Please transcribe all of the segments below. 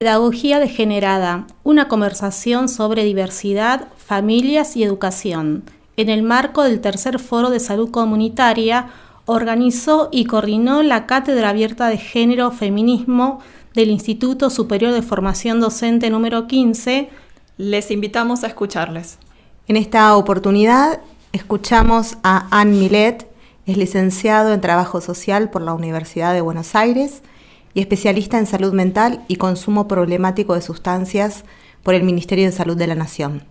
Pedagogía Degenerada, una conversación sobre diversidad, familias y educación. En el marco del tercer Foro de Salud Comunitaria, organizó y coordinó la Cátedra Abierta de Género Feminismo del Instituto Superior de Formación Docente número 15. Les invitamos a escucharles. En esta oportunidad escuchamos a Anne Millet, es licenciado en Trabajo Social por la Universidad de Buenos Aires y especialista en salud mental y consumo problemático de sustancias por el Ministerio de Salud de la Nación.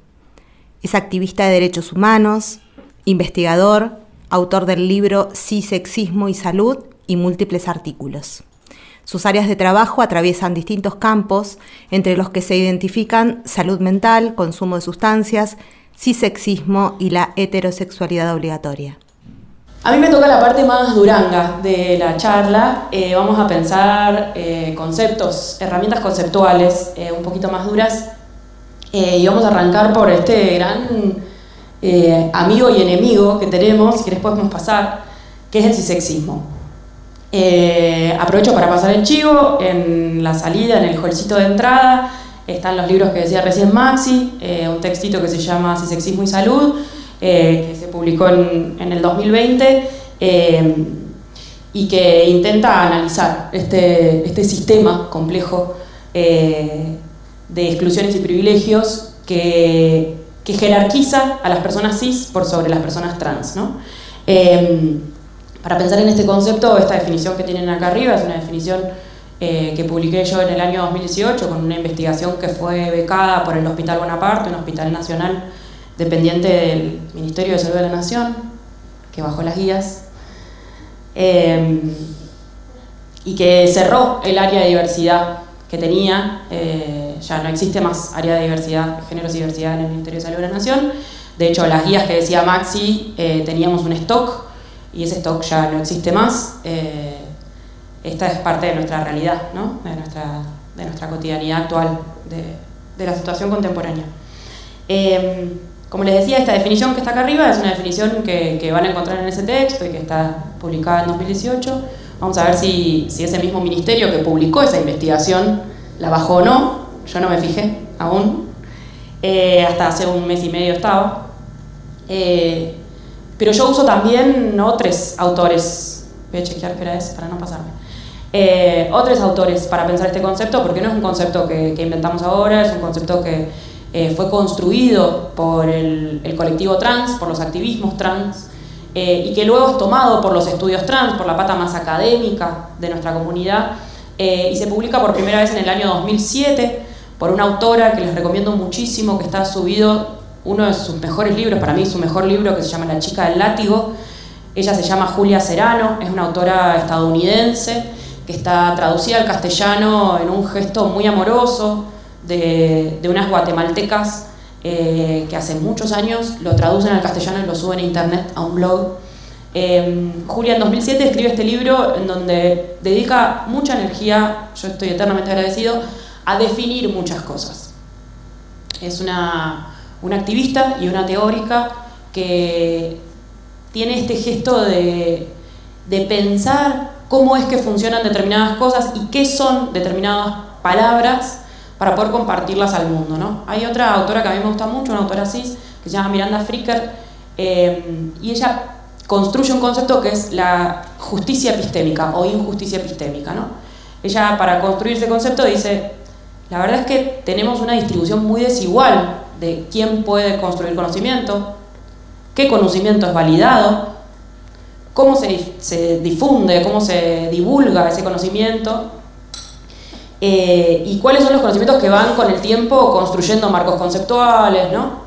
Es activista de derechos humanos, investigador, autor del libro Sí, Sexismo y Salud y múltiples artículos. Sus áreas de trabajo atraviesan distintos campos, entre los que se identifican salud mental, consumo de sustancias, cisexismo y la heterosexualidad obligatoria. A mí me toca la parte más duranga de la charla. Vamos a pensar conceptos, herramientas conceptuales un poquito más duras. Y vamos a arrancar por este gran amigo y enemigo que tenemos, que después podemos pasar, que es el cisexismo. Aprovecho para pasar el chivo. En la salida, en el hallcito de entrada, están los libros que decía recién Maxi, un textito que se llama Cisexismo y Salud, que se publicó en el 2020 y que intenta analizar este sistema complejo de exclusiones y privilegios que jerarquiza a las personas cis por sobre las personas trans, ¿no? Para pensar en este concepto, esta definición que tienen acá arriba es una definición que publiqué yo en el año 2018 con una investigación que fue becada por el Hospital Bonaparte, un hospital nacional dependiente del Ministerio de Salud de la Nación, que bajó las guías, y que cerró el área de diversidad que tenía. Ya no existe más área de diversidad, géneros y diversidad en el Ministerio de Salud de la Nación. De hecho, las guías que decía Maxi, teníamos un stock, y ese stock ya no existe más. Esta es parte de nuestra realidad, ¿no? de nuestra cotidianidad actual, de la situación contemporánea. Como les decía, esta definición que está acá arriba es una definición que van a encontrar en ese texto y que está publicada en 2018. Vamos a ver si ese mismo ministerio que publicó esa investigación la bajó o no. Yo no me fijé aún. Hasta hace un mes y medio estaba. Pero yo uso también otros autores. Voy a chequear qué hora es para no pasarme. Otros autores para pensar este concepto, porque no es un concepto que inventamos ahora, es un concepto que fue construido por el colectivo trans, por los activismos trans, y que luego es tomado por los estudios trans, por la pata más académica de nuestra comunidad, y se publica por primera vez en el año 2007 por una autora que les recomiendo muchísimo, que está subido uno de sus mejores libros, para mí su mejor libro, que se llama La chica del látigo. Ella se llama Julia Serano, es una autora estadounidense que está traducida al castellano en un gesto muy amoroso de unas guatemaltecas que hace muchos años lo traducen al castellano y lo suben a internet, a un blog. Julia en 2007 escribe este libro en donde dedica mucha energía, yo estoy eternamente agradecido, a definir muchas cosas. Es una activista y una teórica que tiene este gesto de pensar cómo es que funcionan determinadas cosas y qué son determinadas palabras para poder compartirlas al mundo, ¿no? Hay otra autora que a mí me gusta mucho, una autora cis, que se llama Miranda Fricker, y ella construye un concepto que es la justicia epistémica o injusticia epistémica, ¿no? Ella, para construir ese concepto, dice: la verdad es que tenemos una distribución muy desigual de quién puede construir conocimiento, qué conocimiento es validado, cómo se difunde, cómo se divulga ese conocimiento, y cuáles son los conocimientos que van con el tiempo construyendo marcos conceptuales, ¿no?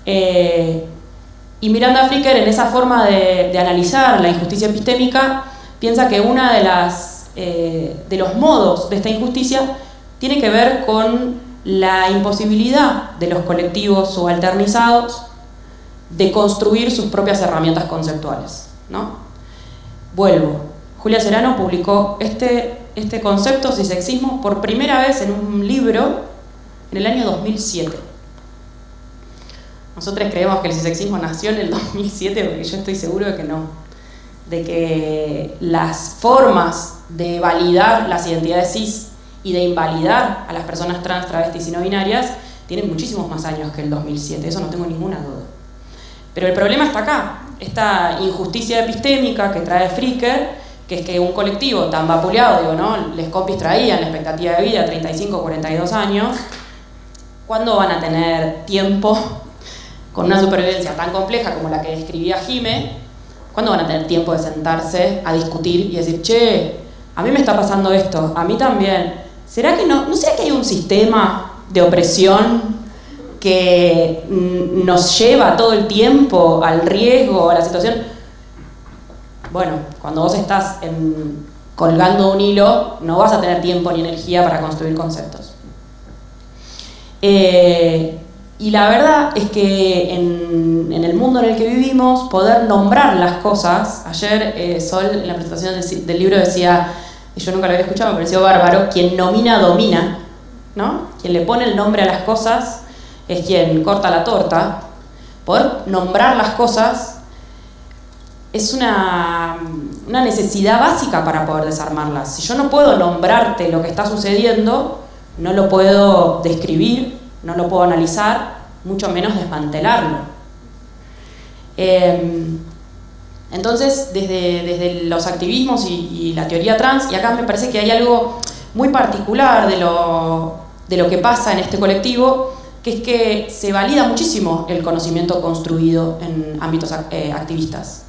Y Miranda Fricker, en esa forma de analizar la injusticia epistémica, piensa que una de los modos de esta injusticia tiene que ver con la imposibilidad de los colectivos subalternizados de construir sus propias herramientas conceptuales, ¿no? Vuelvo. Julia Serano publicó este concepto, cisexismo, por primera vez en un libro en el año 2007. Nosotros creemos que el cisexismo nació en el 2007, porque yo estoy seguro de que no. De que las formas de validar las identidades cis y de invalidar a las personas trans, travestis y no binarias tienen muchísimos más años que el 2007, eso no tengo ninguna duda. Pero el problema está acá, esta injusticia epistémica que trae Fricker, que es que un colectivo tan vapuleado, digo, ¿no? Les compis traían la expectativa de vida 35, 42 años, ¿cuándo van a tener tiempo con una supervivencia tan compleja como la que describía Jime? ¿Cuándo van a tener tiempo de sentarse a discutir y decir, che, a mí me está pasando esto, a mí también? ¿Será que no será que hay un sistema de opresión que nos lleva todo el tiempo al riesgo, a la situación? Bueno, cuando vos estás colgando un hilo, no vas a tener tiempo ni energía para construir conceptos. Y la verdad es que en el mundo en el que vivimos, poder nombrar las cosas, ayer Sol en la presentación del libro decía, y yo nunca lo había escuchado, me pareció bárbaro, quien nomina domina, ¿no? Quien le pone el nombre a las cosas es quien corta la torta. Poder nombrar las cosas es una necesidad básica para poder desarmarlas. Si yo no puedo nombrarte lo que está sucediendo, no lo puedo describir, no lo puedo analizar, mucho menos desmantelarlo. Entonces, desde los activismos y la teoría trans, y acá me parece que hay algo muy particular de lo que pasa en este colectivo, que es que se valida muchísimo el conocimiento construido en ámbitos activistas.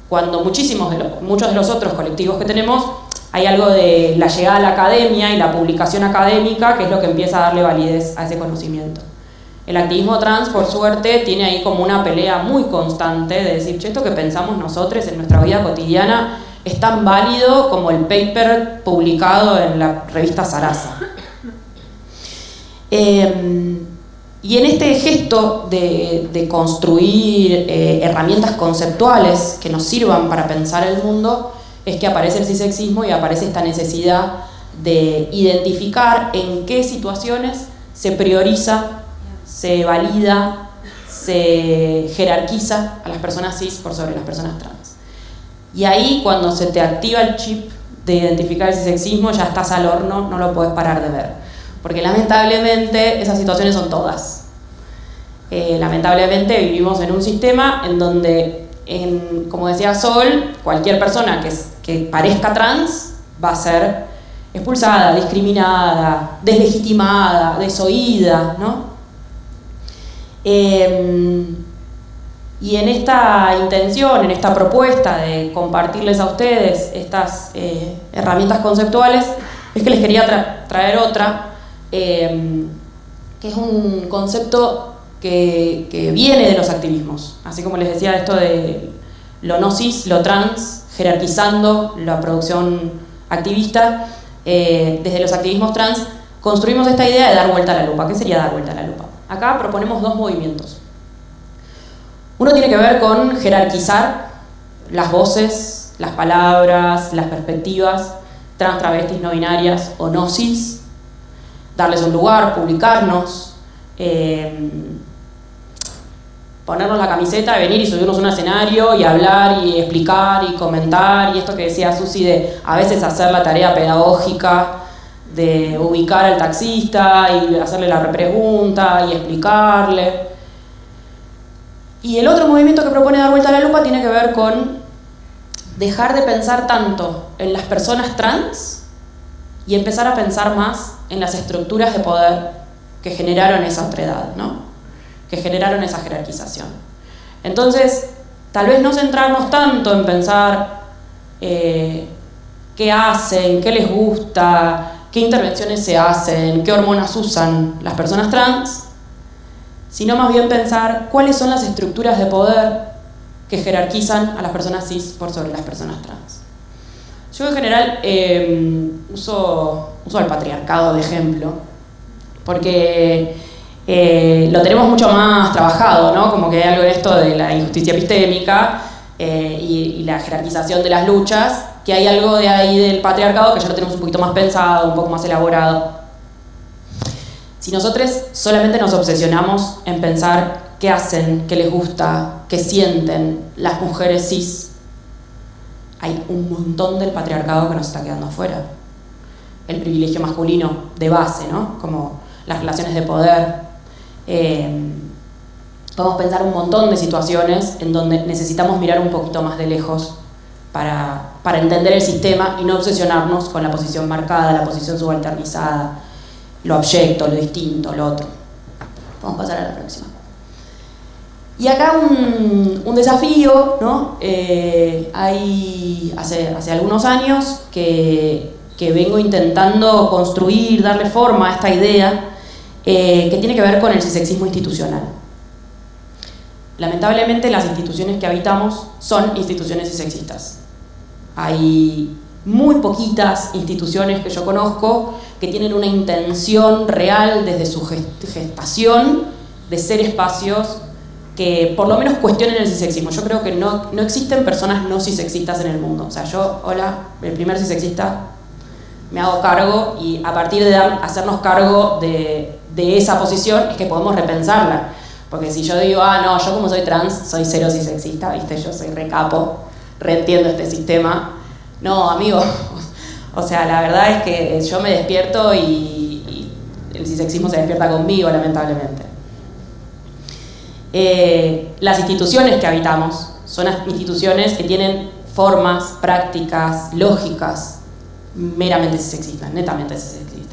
Cuando muchos de los otros colectivos que tenemos, hay algo de la llegada a la academia y la publicación académica, que es lo que empieza a darle validez a ese conocimiento. El activismo trans, por suerte, tiene ahí como una pelea muy constante de decir, che, esto que pensamos nosotros en nuestra vida cotidiana es tan válido como el paper publicado en la revista Sarasa. Y en este gesto de construir herramientas conceptuales que nos sirvan para pensar el mundo, es que aparece el cisexismo y aparece esta necesidad de identificar en qué situaciones se prioriza, se valida, se jerarquiza a las personas cis por sobre las personas trans. Y ahí, cuando se te activa el chip de identificar el cisexismo, ya estás al horno, no lo puedes parar de ver. Porque lamentablemente esas situaciones son todas. Lamentablemente vivimos en un sistema en donde, como decía Sol, cualquier persona que parezca trans va a ser expulsada, discriminada, deslegitimada, desoída, ¿no? Y en esta intención, en esta propuesta de compartirles a ustedes estas herramientas conceptuales, es que les quería traer otra, que es un concepto que viene de los activismos. Así como les decía, esto de lo no cis, lo trans, jerarquizando la producción activista, desde los activismos trans construimos esta idea de dar vuelta a la lupa. ¿Qué sería dar vuelta a la lupa? Acá proponemos dos movimientos. Uno tiene que ver con jerarquizar las voces, las palabras, las perspectivas trans, travestis, no binarias o no cis, darles un lugar, publicarnos, ponernos la camiseta, venir y subirnos a un escenario y hablar y explicar y comentar, y esto que decía Susi de a veces hacer la tarea pedagógica de ubicar al taxista y hacerle la repregunta y explicarle. Y el otro movimiento que propone dar vuelta a la lupa tiene que ver con dejar de pensar tanto en las personas trans y empezar a pensar más en las estructuras de poder que generaron esa otredad, ¿no? Que generaron esa jerarquización. Entonces, tal vez no centrarnos tanto en pensar qué hacen, qué les gusta, qué intervenciones se hacen, qué hormonas usan las personas trans, sino más bien pensar cuáles son las estructuras de poder que jerarquizan a las personas cis por sobre las personas trans. Yo en general uso el patriarcado de ejemplo, porque lo tenemos mucho más trabajado, ¿no? Como que hay algo en esto de la injusticia epistémica y la jerarquización de las luchas, que hay algo de ahí del patriarcado que ya lo tenemos un poquito más pensado, un poco más elaborado. Si nosotros solamente nos obsesionamos en pensar qué hacen, qué les gusta, qué sienten las mujeres cis, hay un montón del patriarcado que nos está quedando afuera. El privilegio masculino de base, ¿no? Como las relaciones de poder. Podemos pensar un montón de situaciones en donde necesitamos mirar un poquito más de lejos para entender el sistema y no obsesionarnos con la posición marcada, la posición subalternizada, lo abyecto, lo distinto, lo otro. Vamos a pasar a la próxima. Y acá un desafío, ¿no? Hace algunos años que vengo intentando construir, darle forma a esta idea que tiene que ver con el cisexismo institucional. Lamentablemente las instituciones que habitamos son instituciones cisexistas. Hay muy poquitas instituciones que yo conozco que tienen una intención real desde su gestación de ser espacios que por lo menos cuestionen el cisexismo. Yo creo que no existen personas no cisexistas en el mundo. O sea, yo, hola, el primer cisexista, me hago cargo y a partir de hacernos cargo de esa posición es que podemos repensarla. Porque si yo digo, no, yo como soy trans, soy cero cisexista, ¿viste? Yo soy recapo, reentiendo este sistema. No, amigo, o sea, la verdad es que yo me despierto y el cisexismo se despierta conmigo, lamentablemente. Las instituciones que habitamos son instituciones que tienen formas, prácticas, lógicas, meramente cisexistas, netamente cisexistas.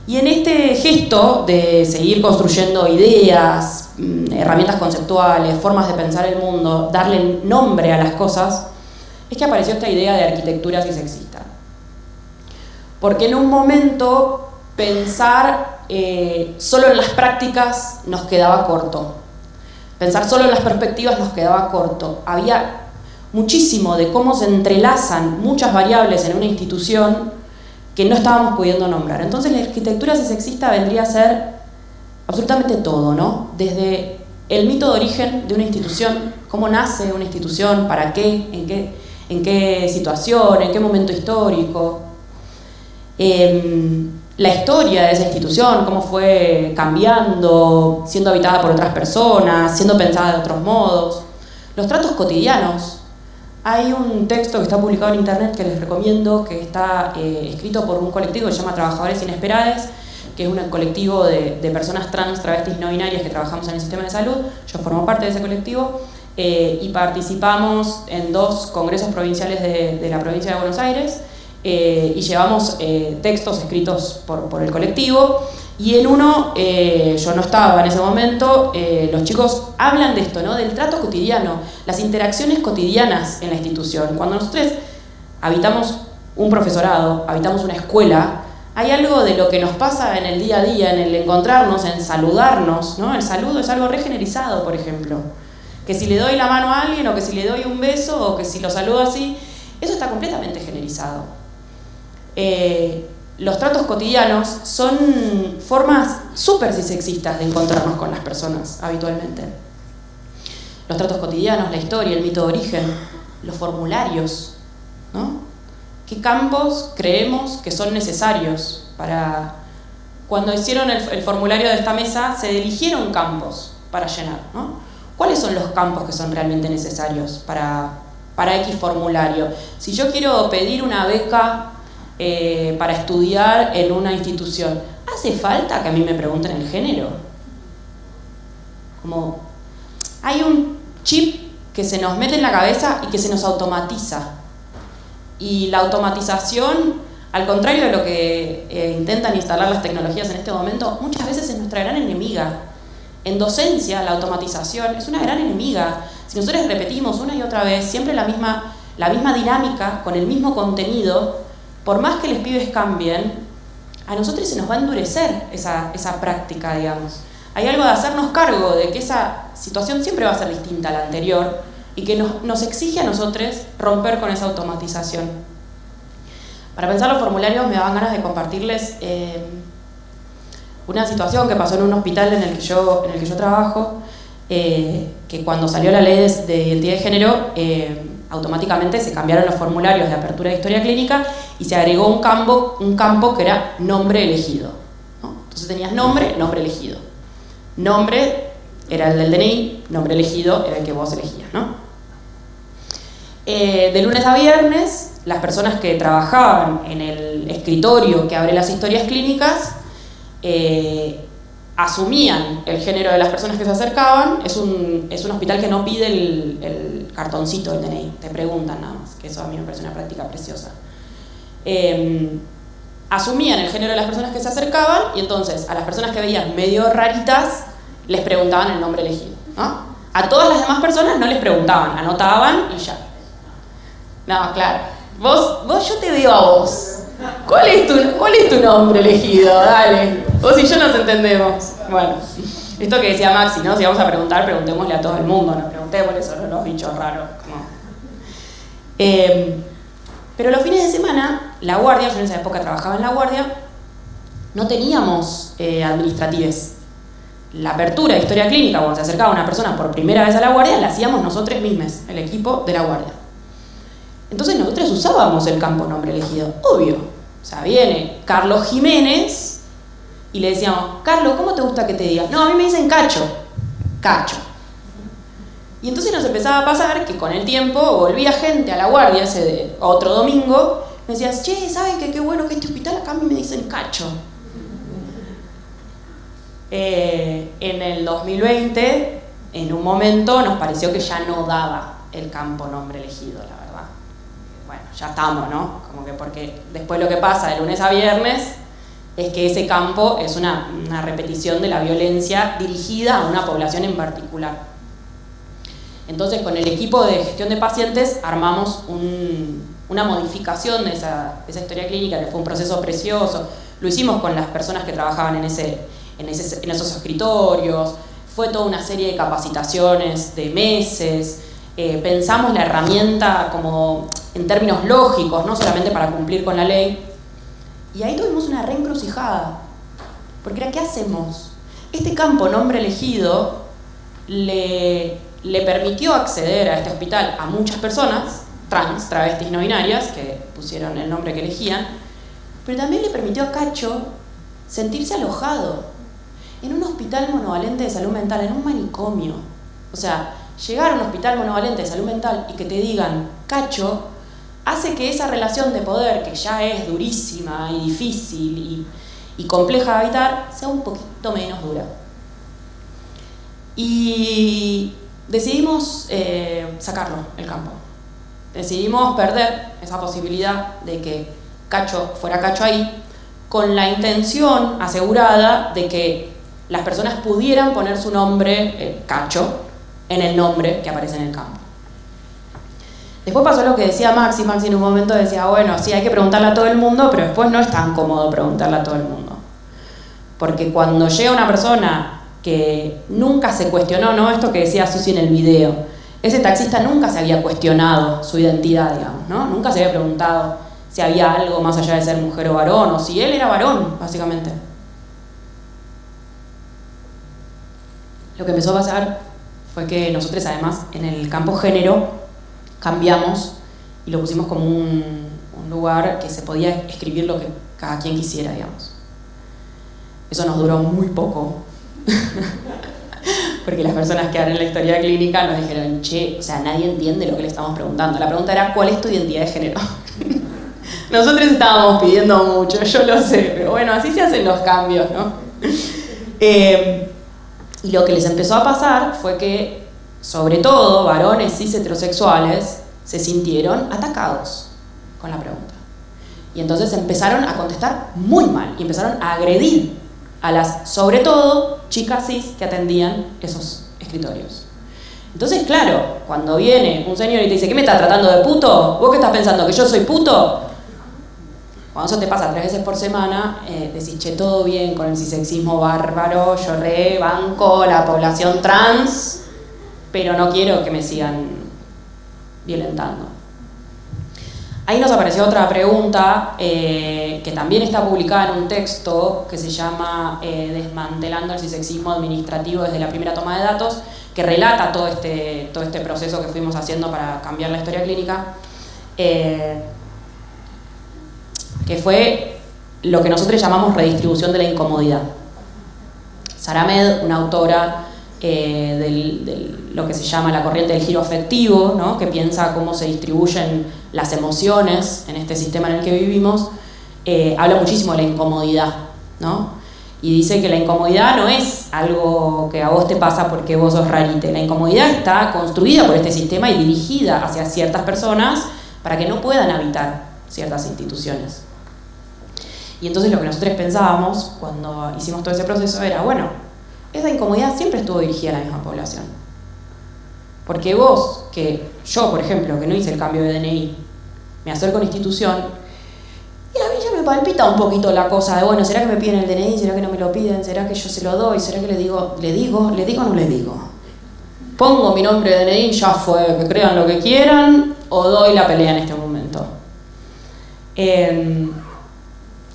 Y en este gesto de seguir construyendo ideas, herramientas conceptuales, formas de pensar el mundo, darle nombre a las cosas, es que apareció esta idea de arquitectura cisexista. Porque en un momento pensar solo en las prácticas nos quedaba corto. Pensar solo en las perspectivas nos quedaba corto. Había muchísimo de cómo se entrelazan muchas variables en una institución que no estábamos pudiendo nombrar. Entonces la arquitectura cisexista vendría a ser absolutamente todo, ¿no? Desde el mito de origen de una institución, cómo nace una institución, para qué, en qué situación, en qué momento histórico, la historia de esa institución, cómo fue cambiando, siendo habitada por otras personas, siendo pensada de otros modos, los tratos cotidianos. Hay un texto que está publicado en internet que les recomiendo, que está escrito por un colectivo que se llama Trabajadores Inesperades, que es un colectivo de personas trans, travestis, no binarias que trabajamos en el sistema de salud. Yo formo parte de ese colectivo y participamos en 2 congresos provinciales de la provincia de Buenos Aires y llevamos textos escritos por el colectivo. Y en uno, yo no estaba en ese momento, los chicos hablan de esto, ¿no? Del trato cotidiano, las interacciones cotidianas en la institución. Cuando nosotros habitamos un profesorado, habitamos una escuela, hay algo de lo que nos pasa en el día a día, en el encontrarnos, en saludarnos, ¿no? El saludo es algo regenerizado, por ejemplo. Que si le doy la mano a alguien, o que si le doy un beso, o que si lo saludo así, eso está completamente generizado. Los tratos cotidianos son formas súper cisexistas de encontrarnos con las personas habitualmente. Los tratos cotidianos, la historia, el mito de origen, los formularios, ¿no? ¿Qué campos creemos que son necesarios para...? Cuando hicieron el formulario de esta mesa, se eligieron campos para llenar, ¿no? ¿Cuáles son los campos que son realmente necesarios para X formulario? Si yo quiero pedir una beca para estudiar en una institución, ¿hace falta que a mí me pregunten el género? Como hay un chip que se nos mete en la cabeza y que se nos automatiza. Y la automatización, al contrario de lo que intentan instalar las tecnologías en este momento, muchas veces es nuestra gran enemiga. En docencia, la automatización es una gran enemiga. Si nosotros repetimos una y otra vez siempre la misma dinámica, con el mismo contenido, por más que los pibes cambien, a nosotros se nos va a endurecer esa práctica, digamos. Hay algo de hacernos cargo de que esa situación siempre va a ser distinta a la anterior y que nos exige a nosotros romper con esa automatización. Para pensar los formularios me daban ganas de compartirles una situación que pasó en un hospital en el que yo trabajo, que cuando salió la ley de identidad de género, automáticamente se cambiaron los formularios de apertura de historia clínica y se agregó un campo que era nombre elegido, ¿no? Entonces tenías nombre elegido. Nombre era el del DNI, nombre elegido era el que vos elegías, ¿no? De lunes a viernes, las personas que trabajaban en el escritorio que abre las historias clínicas asumían el género de las personas que se acercaban. Es un hospital que no pide el cartoncito del DNI, te preguntan nada más, que eso a mí me parece una práctica preciosa. Asumían el género de las personas que se acercaban y entonces a las personas que veían medio raritas les preguntaban el nombre elegido, ¿no? A todas las demás personas no les preguntaban, anotaban y ya. No, claro. Vos yo te veo a vos. ¿Cuál es tu nombre elegido? Dale. Vos y yo nos entendemos. Bueno, esto que decía Maxi, ¿no? Si vamos a preguntar, preguntémosle a todo el mundo, no preguntémosle solo a los bichos raros. Pero los fines de semana, la guardia, yo en esa época trabajaba en la guardia, no teníamos administratives. La apertura de historia clínica, cuando se acercaba una persona por primera vez a la guardia, la hacíamos nosotros mismos, el equipo de la guardia. Entonces nosotros usábamos el campo nombre elegido, obvio. O sea, viene Carlos Jiménez y le decíamos, Carlos, ¿cómo te gusta que te diga? No, a mí me dicen Cacho. Cacho. Y entonces nos empezaba a pasar que con el tiempo volvía gente a la guardia ese otro domingo, me decías, che, ¿saben qué bueno que este hospital acá a mí me dicen Cacho? En el 2020, en un momento, nos pareció que ya no daba el campo nombre elegido, la verdad. Bueno, ya estamos, ¿no? Como que porque después lo que pasa de lunes a viernes es que ese campo es una repetición de la violencia dirigida a una población en particular. Entonces, con el equipo de gestión de pacientes armamos una modificación de esa historia clínica, que fue un proceso precioso. Lo hicimos con las personas que trabajaban en esos escritorios. Fue toda una serie de capacitaciones de meses. Pensamos la herramienta como en términos lógicos, no solamente para cumplir con la ley. Y ahí tuvimos una reencrucijada. Porque era, ¿qué hacemos? Este campo nombre elegido le permitió acceder a este hospital a muchas personas, trans, travestis, no binarias, que pusieron el nombre que elegían, pero también le permitió a Cacho sentirse alojado en un hospital monovalente de salud mental, en un manicomio. O sea, llegar a un hospital monovalente de salud mental y que te digan Cacho, hace que esa relación de poder, que ya es durísima y difícil y compleja de habitar, sea un poquito menos dura. Y decidimos sacarlo, el campo. Decidimos perder esa posibilidad de que Cacho fuera Cacho ahí, con la intención asegurada de que las personas pudieran poner su nombre, Cacho, en el nombre que aparece en el campo. Después pasó lo que decía Maxi en un momento decía, bueno, sí, hay que preguntarle a todo el mundo, pero después no es tan cómodo preguntarle a todo el mundo. Porque cuando llega una persona que nunca se cuestionó, ¿no? Esto que decía Susi en el video, ese taxista nunca se había cuestionado su identidad, digamos, ¿no? Nunca se había preguntado si había algo más allá de ser mujer o varón, o si él era varón, básicamente. Lo que empezó a pasar fue que nosotros, además, en el campo género, cambiamos y lo pusimos como un lugar que se podía escribir lo que cada quien quisiera, digamos. Eso nos duró muy poco. Porque las personas que hablan en la historia clínica nos dijeron, che, o sea, nadie entiende lo que le estamos preguntando. La pregunta era, ¿cuál es tu identidad de género? Nosotros estábamos pidiendo mucho, yo lo sé, pero bueno, así se hacen los cambios, ¿no? Y lo que les empezó a pasar fue que, sobre todo, varones cis heterosexuales se sintieron atacados con la pregunta. Y entonces empezaron a contestar muy mal y empezaron a agredir a las, sobre todo, chicas cis que atendían esos escritorios. Entonces, claro, cuando viene un señor y te dice, ¿qué me estás tratando de puto? ¿Vos qué estás pensando, que yo soy puto? Cuando eso te pasa 3 veces por semana, decís, che, todo bien con el cisexismo bárbaro, yo banco la población trans, pero no quiero que me sigan violentando. Ahí nos apareció otra pregunta que también está publicada en un texto que se llama Desmantelando el cisexismo administrativo desde la primera toma de datos, que relata todo este proceso que fuimos haciendo para cambiar la historia clínica, que fue lo que nosotros llamamos redistribución de la incomodidad. Sara Med, una autora de lo que se llama la corriente del giro afectivo, ¿no? Que piensa cómo se distribuyen las emociones en este sistema en el que vivimos, habla muchísimo de la incomodidad, ¿no? Y dice que la incomodidad no es algo que a vos te pasa porque vos sos rarite. La incomodidad está construida por este sistema y dirigida hacia ciertas personas para que no puedan habitar ciertas instituciones. Y entonces lo que nosotros pensábamos cuando hicimos todo ese proceso era, bueno, esa incomodidad siempre estuvo dirigida a la misma población. Porque vos, yo por ejemplo, que no hice el cambio de DNI, me acerco a una institución y a mí ya me palpita un poquito la cosa de, bueno, ¿será que me piden el DNI? ¿Será que no me lo piden? ¿Será que yo se lo doy? ¿Será que le digo o no le digo? Pongo mi nombre de DNI, ya fue, que crean lo que quieran, o doy la pelea en este momento.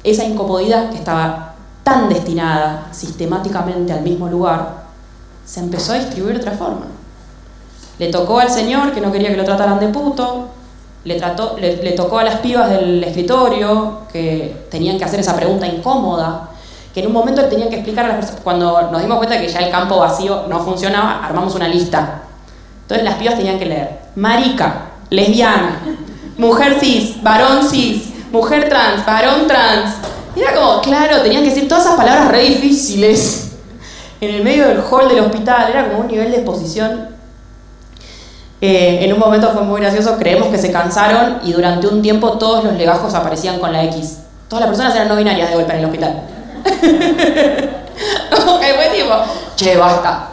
Esa incomodidad que estaba tan destinada sistemáticamente al mismo lugar, se empezó a distribuir de otra forma. Le tocó al señor que no quería que lo trataran de puto, le tocó a las pibas del escritorio que tenían que hacer esa pregunta incómoda, que en un momento le tenían que explicar a las personas. Cuando nos dimos cuenta que ya el campo vacío no funcionaba, armamos una lista. Entonces las pibas tenían que leer: marica, lesbiana, mujer cis, varón cis, mujer trans, varón trans. Y era como, claro, tenían que decir todas esas palabras re difíciles en el medio del hall del hospital. Era como un nivel de exposición. En un momento fue muy gracioso, creemos que se cansaron y durante un tiempo todos los legajos aparecían con la X. Todas las personas eran no binarias de golpe en el hospital. Como que fue tipo, che, basta,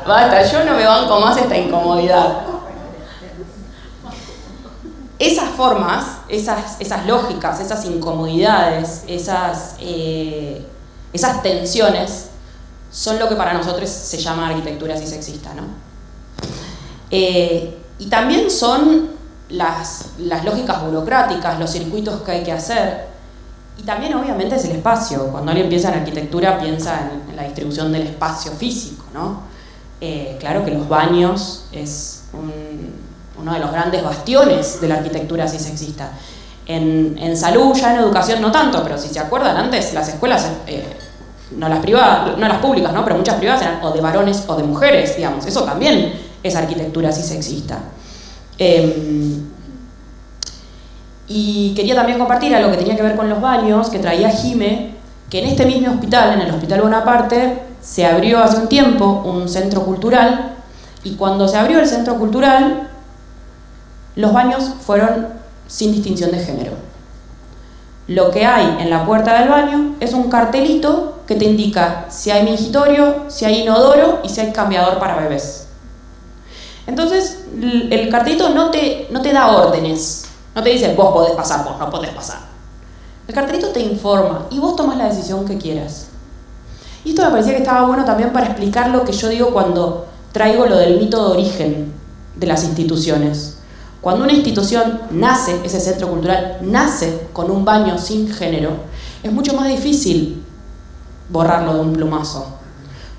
yo no me banco más esta incomodidad. Esas formas, esas lógicas, esas incomodidades, esas tensiones son lo que para nosotros se llama arquitectura cisexista, ¿no? Y también son las lógicas burocráticas, los circuitos que hay que hacer. Y también obviamente es el espacio. Cuando alguien piensa en arquitectura, piensa en la distribución del espacio físico, ¿no? Claro que los baños es uno de los grandes bastiones de la arquitectura cisexista. En salud, ya en educación no tanto, pero si se acuerdan, antes las escuelas, no las privadas, no las públicas, ¿no? Pero muchas privadas eran o de varones o de mujeres, digamos. Eso también es arquitectura cisexista. Y quería también compartir algo que tenía que ver con los baños, que traía Jime, que en este mismo hospital, en el Hospital Bonaparte, se abrió hace un tiempo un centro cultural, y cuando se abrió el centro cultural, los baños fueron sin distinción de género. Lo que hay en la puerta del baño es un cartelito que te indica si hay mingitorio, si hay inodoro y si hay cambiador para bebés. Entonces, el cartelito no te da órdenes, no te dice vos podés pasar, vos no podés pasar. El cartelito te informa y vos tomás la decisión que quieras. Y esto me parecía que estaba bueno también para explicar lo que yo digo cuando traigo lo del mito de origen de las instituciones. Cuando una institución nace, ese centro cultural nace con un baño sin género, es mucho más difícil borrarlo de un plumazo,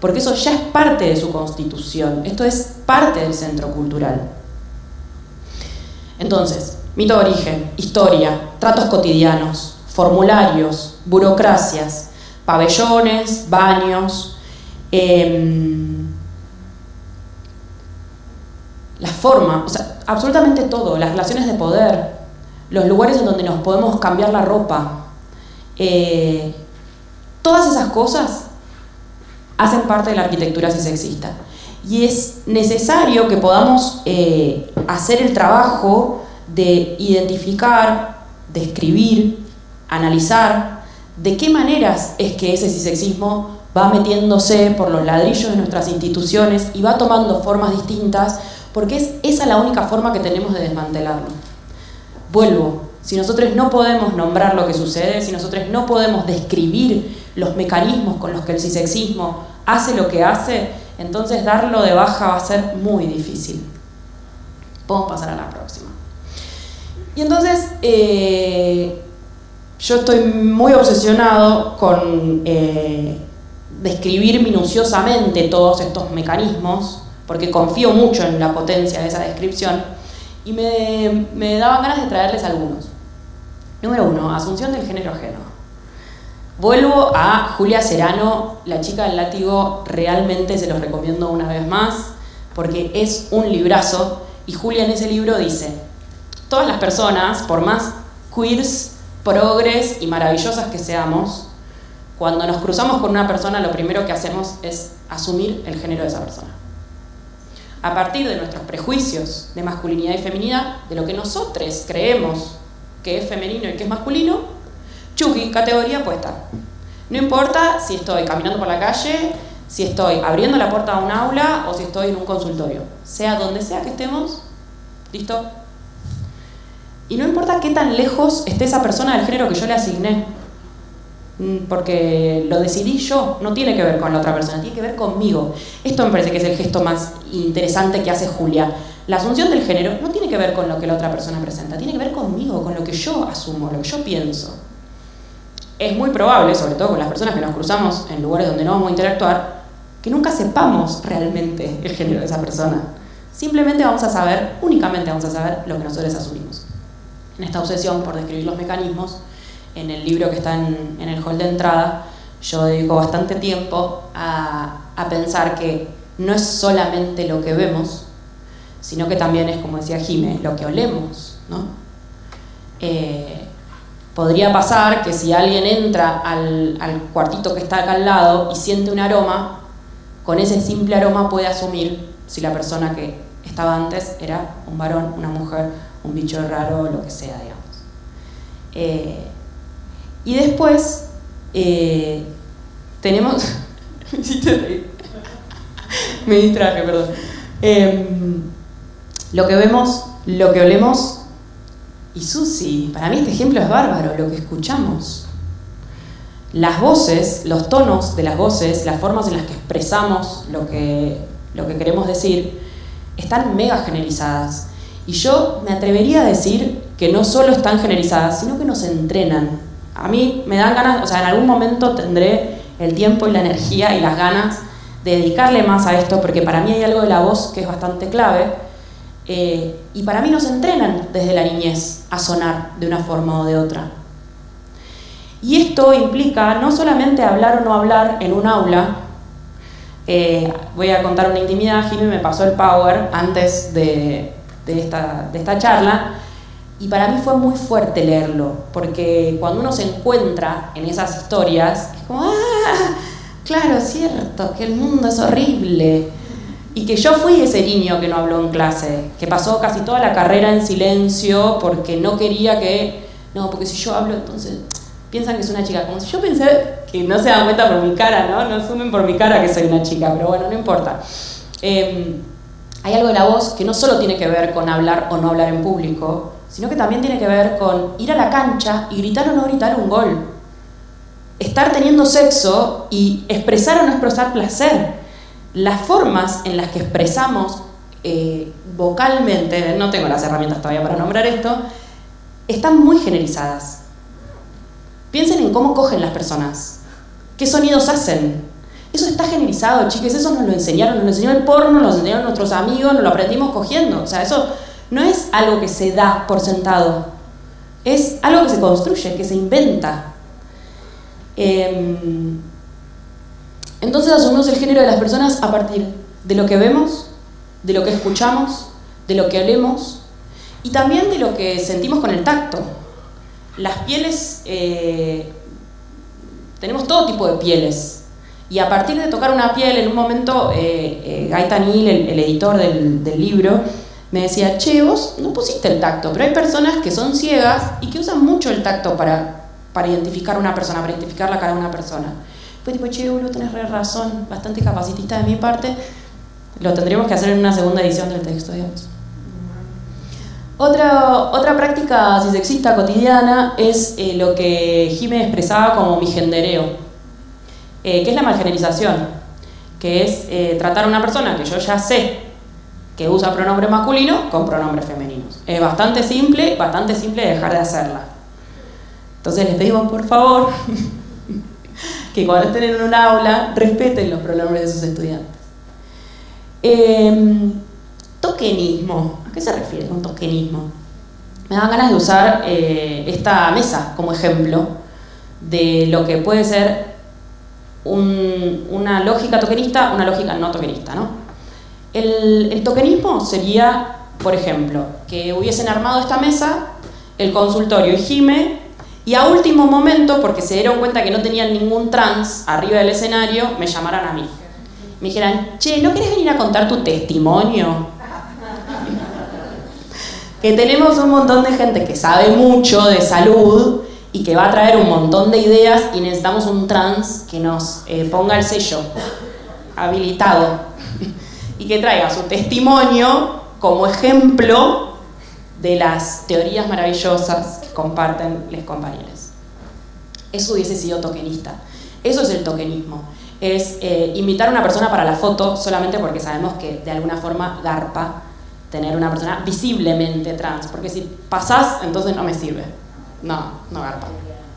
porque eso ya es parte de su constitución, esto es parte del centro cultural. Entonces, mito de origen, historia, tratos cotidianos, formularios, burocracias, pabellones, baños, la forma, o sea, absolutamente todo, las relaciones de poder, los lugares en donde nos podemos cambiar la ropa, todas esas cosas hacen parte de la arquitectura cisexista. Y es necesario que podamos hacer el trabajo de identificar, describir, analizar de qué maneras es que ese cisexismo va metiéndose por los ladrillos de nuestras instituciones y va tomando formas distintas, porque es esa la única forma que tenemos de desmantelarlo. Vuelvo, si nosotros no podemos nombrar lo que sucede, si nosotros no podemos describir los mecanismos con los que el cisexismo hace lo que hace, entonces darlo de baja va a ser muy difícil. Podemos pasar a la próxima. Y entonces, yo estoy muy obsesionado con describir minuciosamente todos estos mecanismos, porque confío mucho en la potencia de esa descripción, y me daban ganas de traerles algunos. Número 1, asunción del género ajeno. Vuelvo a Julia Serano, La chica del látigo, realmente se los recomiendo una vez más, porque es un librazo, y Julia en ese libro dice, todas las personas, por más queers, progres y maravillosas que seamos, cuando nos cruzamos con una persona, lo primero que hacemos es asumir el género de esa persona. A partir de nuestros prejuicios de masculinidad y feminidad, de lo que nosotros creemos que es femenino y que es masculino, chuki, categoría puesta. No importa si estoy caminando por la calle, si estoy abriendo la puerta de un aula o si estoy en un consultorio. Sea donde sea que estemos, ¿listo? Y no importa qué tan lejos esté esa persona del género que yo le asigné, porque lo decidí yo, no tiene que ver con la otra persona, tiene que ver conmigo. Esto me parece que es el gesto más interesante que hace Julia. La asunción del género no tiene que ver con lo que la otra persona presenta, tiene que ver conmigo, con lo que yo asumo, lo que yo pienso. Es muy probable, sobre todo con las personas que nos cruzamos en lugares donde no vamos a interactuar, que nunca sepamos realmente el género de esa persona. Simplemente únicamente vamos a saber lo que nosotros asumimos. En esta obsesión por describir los mecanismos, en el libro que está en el hall de entrada, yo dedico bastante tiempo a pensar que no es solamente lo que vemos, sino que también es, como decía Jime, lo que olemos, ¿no? Podría pasar que si alguien entra al cuartito que está acá al lado y siente un aroma, con ese simple aroma puede asumir si la persona que estaba antes era un varón, una mujer, un bicho raro, lo que sea, digamos. Y después tenemos... Me distraje, perdón. Lo que vemos, lo que olemos. Y Susi, para mí este ejemplo es bárbaro, lo que escuchamos. Las voces, los tonos de las voces, las formas en las que expresamos lo que queremos decir, están mega generalizadas. Y yo me atrevería a decir que no solo están generalizadas, sino que nos entrenan. A mí me dan ganas, o sea, en algún momento tendré el tiempo y la energía y las ganas de dedicarle más a esto, porque para mí hay algo de la voz que es bastante clave, y para mí nos entrenan desde la niñez a sonar de una forma o de otra. Y esto implica no solamente hablar o no hablar en un aula. Voy a contar una intimidad. Jimmy me pasó el power antes de esta charla, y para mí fue muy fuerte leerlo, porque cuando uno se encuentra en esas historias, es como, claro, es cierto, que el mundo es horrible. Y que yo fui ese niño que no habló en clase, que pasó casi toda la carrera en silencio porque no quería porque si yo hablo entonces piensan que es una chica, como si yo pensé que no se dan cuenta por mi cara, no asumen por mi cara que soy una chica, pero bueno, no importa. Hay algo de la voz que no solo tiene que ver con hablar o no hablar en público, sino que también tiene que ver con ir a la cancha y gritar o no gritar un gol. Estar teniendo sexo y expresar o no expresar placer. Las formas en las que expresamos vocalmente, no tengo las herramientas todavía para nombrar esto, están muy generalizadas. Piensen en cómo cogen las personas, qué sonidos hacen. Eso está generalizado, chicos, eso nos lo enseñó el porno, nos lo enseñaron nuestros amigos, nos lo aprendimos cogiendo. O sea, eso no es algo que se da por sentado, es algo que se construye, que se inventa. Entonces asumimos el género de las personas a partir de lo que vemos, de lo que escuchamos, de lo que olemos y también de lo que sentimos con el tacto. Las pieles, tenemos todo tipo de pieles, y a partir de tocar una piel, en un momento Gaetan Hill, el editor del libro, me decía, che, vos no pusiste el tacto, pero hay personas que son ciegas y que usan mucho el tacto para identificar a una persona, para identificar la cara de una persona. Pues tipo, che, boludo, tenés razón, bastante capacitista de mi parte. Lo tendríamos que hacer en una segunda edición del texto, digamos. Otra práctica cisexista cotidiana es lo que Jimé expresaba como migendereo, que es la malgenerización, que es tratar a una persona que yo ya sé que usa pronombre masculino con pronombres femeninos. Es bastante simple dejar de hacerla. Entonces les pedimos, por favor, que cuando estén en un aula respeten los pronombres de sus estudiantes. Tokenismo. ¿A qué se refiere con tokenismo? Me dan ganas de usar esta mesa como ejemplo de lo que puede ser una lógica tokenista, una lógica no tokenista, ¿no? El tokenismo sería, por ejemplo, que hubiesen armado esta mesa, el consultorio y Jime, y a último momento, porque se dieron cuenta que no tenían ningún trans arriba del escenario, me llamaran a mí. Me dijeran, che, ¿no querés venir a contar tu testimonio? Que tenemos un montón de gente que sabe mucho de salud y que va a traer un montón de ideas y necesitamos un trans que nos ponga el sello habilitado y que traiga su testimonio como ejemplo de las teorías maravillosas que comparten los compañeros. Eso hubiese sido tokenista. Eso es el tokenismo. Es invitar a una persona para la foto solamente porque sabemos que de alguna forma garpa tener una persona visiblemente trans. Porque si pasás, entonces no me sirve. No garpa.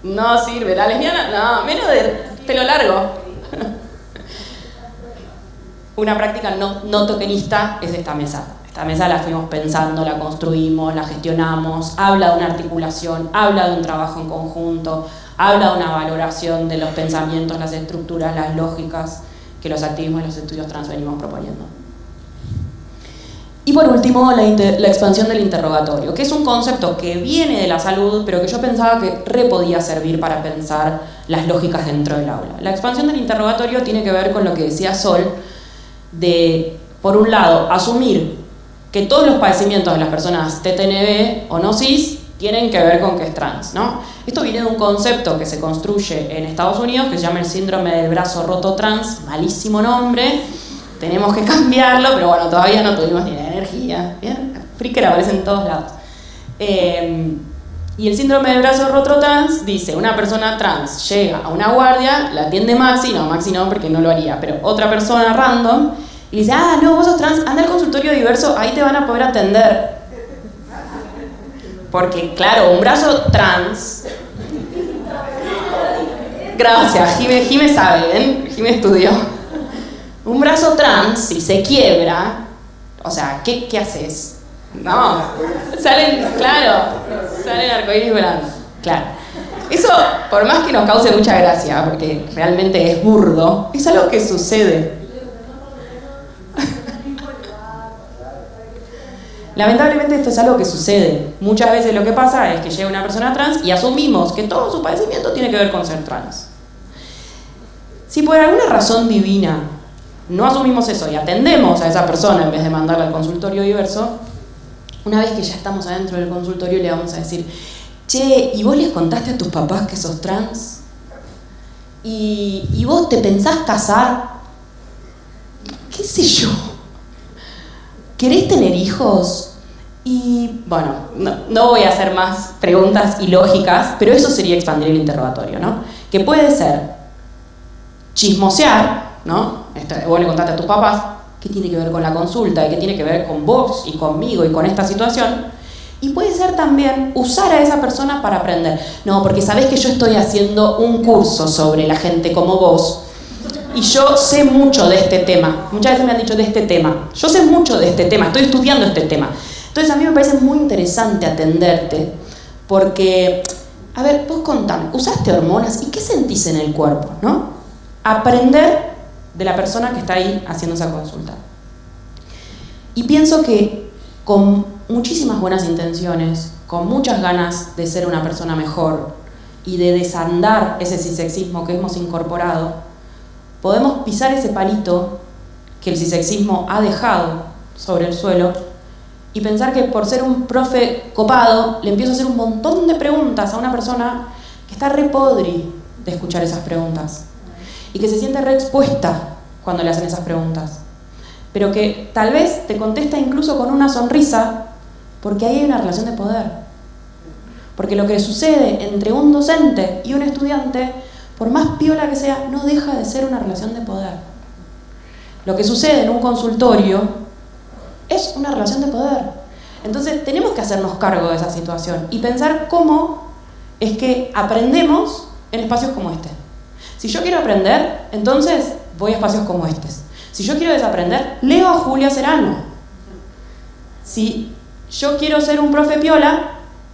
No sirve. La lesbiana, no, menos de pelo largo. Una práctica no tokenista es esta mesa. Esta mesa la fuimos pensando, la construimos, la gestionamos, habla de una articulación, habla de un trabajo en conjunto, habla de una valoración de los pensamientos, las estructuras, las lógicas que los activismos y los estudios trans venimos proponiendo. Y por último, la expansión del interrogatorio, que es un concepto que viene de la salud, pero que yo pensaba que podía servir para pensar las lógicas dentro del aula. La expansión del interrogatorio tiene que ver con lo que decía Sol, de, por un lado, asumir que todos los padecimientos de las personas TTNB o no cis tienen que ver con que es trans, ¿no? Esto viene de un concepto que se construye en Estados Unidos que se llama el síndrome del brazo roto trans, malísimo nombre, tenemos que cambiarlo, pero bueno, todavía no tuvimos ni la energía, ¿bien? Fricker aparece en todos lados. Y el síndrome del brazo roto trans dice, una persona trans llega a una guardia, la atiende Maxi no porque no lo haría, pero otra persona random, y dice, no, vos sos trans, anda al consultorio diverso, ahí te van a poder atender. Porque, claro, un brazo trans... Gracias, Jime sabe, ¿ven? Jime estudió. Un brazo trans, si se quiebra, o sea, ¿qué haces? No, salen arcoíris volando. Claro. Eso, por más que nos cause mucha gracia, porque realmente es burdo, es algo que sucede. Lamentablemente esto es algo que sucede. Muchas veces lo que pasa es que llega una persona trans y asumimos que todo su padecimiento tiene que ver con ser trans. Si por alguna razón divina no asumimos eso y atendemos a esa persona en vez de mandarla al consultorio diverso, una vez que ya estamos adentro del consultorio le vamos a decir, che, ¿y vos les contaste a tus papás que sos trans? ¿Y vos te pensás casar? ¿Qué sé yo? ¿Querés tener hijos? Y bueno, no voy a hacer más preguntas ilógicas, pero eso sería expandir el interrogatorio, ¿no? Que puede ser chismosear, ¿no? Vos le contaste a tus papás, ¿qué tiene que ver con la consulta? ¿Y qué tiene que ver con vos y conmigo y con esta situación? Y puede ser también usar a esa persona para aprender. No, porque sabés que yo estoy haciendo un curso sobre la gente como vos y yo sé mucho de este tema. Muchas veces me han dicho de este tema. Yo sé mucho de este tema, estoy estudiando este tema. Entonces a mí me parece muy interesante atenderte porque, a ver, vos contame, ¿usaste hormonas? ¿Y qué sentís en el cuerpo, no? Aprender de la persona que está ahí haciendo esa consulta. Y pienso que con muchísimas buenas intenciones, con muchas ganas de ser una persona mejor y de desandar ese cisexismo que hemos incorporado, podemos pisar ese palito que el cisexismo ha dejado sobre el suelo y pensar que por ser un profe copado le empiezo a hacer un montón de preguntas a una persona que está re podri de escuchar esas preguntas y que se siente re expuesta cuando le hacen esas preguntas, pero que tal vez te contesta incluso con una sonrisa porque ahí hay una relación de poder. Porque lo que sucede entre un docente y un estudiante, por más piola que sea, no deja de ser una relación de poder. Lo que sucede en un consultorio es una relación de poder. Entonces tenemos que hacernos cargo de esa situación y pensar cómo es que aprendemos en espacios como este. Si yo quiero aprender, entonces voy a espacios como estos. Si yo quiero desaprender, leo a Julia Serano. Si yo quiero ser un profe piola,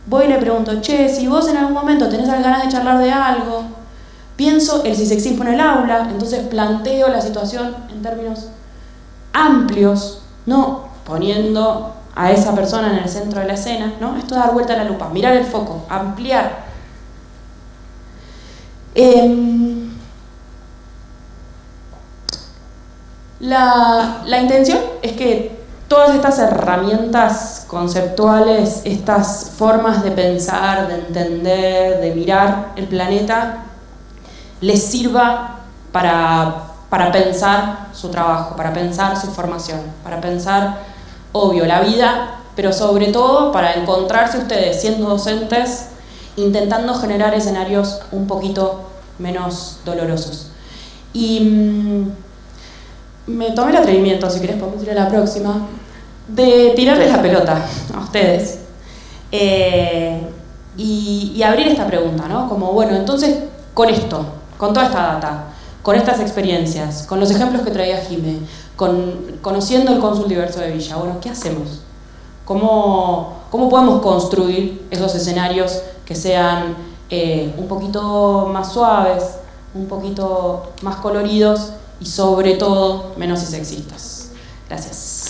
voy y le pregunto, che, si vos en algún momento tenés ganas de charlar de algo, Pienso el cisexismo en el aula, entonces planteo la situación en términos amplios, no poniendo a esa persona en el centro de la escena, ¿no? Esto es dar vuelta a la lupa, mirar el foco, ampliar. La intención es que todas estas herramientas conceptuales, estas formas de pensar, de entender, de mirar el planeta, les sirva para pensar su trabajo, para pensar su formación, para pensar, obvio, la vida, pero sobre todo para encontrarse ustedes siendo docentes, intentando generar escenarios un poquito menos dolorosos. Y me tomé el atrevimiento, si querés podemos ir a la próxima, de tirarles la pelota a ustedes y abrir esta pregunta, ¿no? Como, bueno, entonces, con esto, con toda esta data, con estas experiencias, con los ejemplos que traía Jimé, conociendo el cónsul diverso de Villa, bueno, ¿qué hacemos? ¿Cómo podemos construir esos escenarios que sean un poquito más suaves, un poquito más coloridos y sobre todo menos sexistas? Gracias.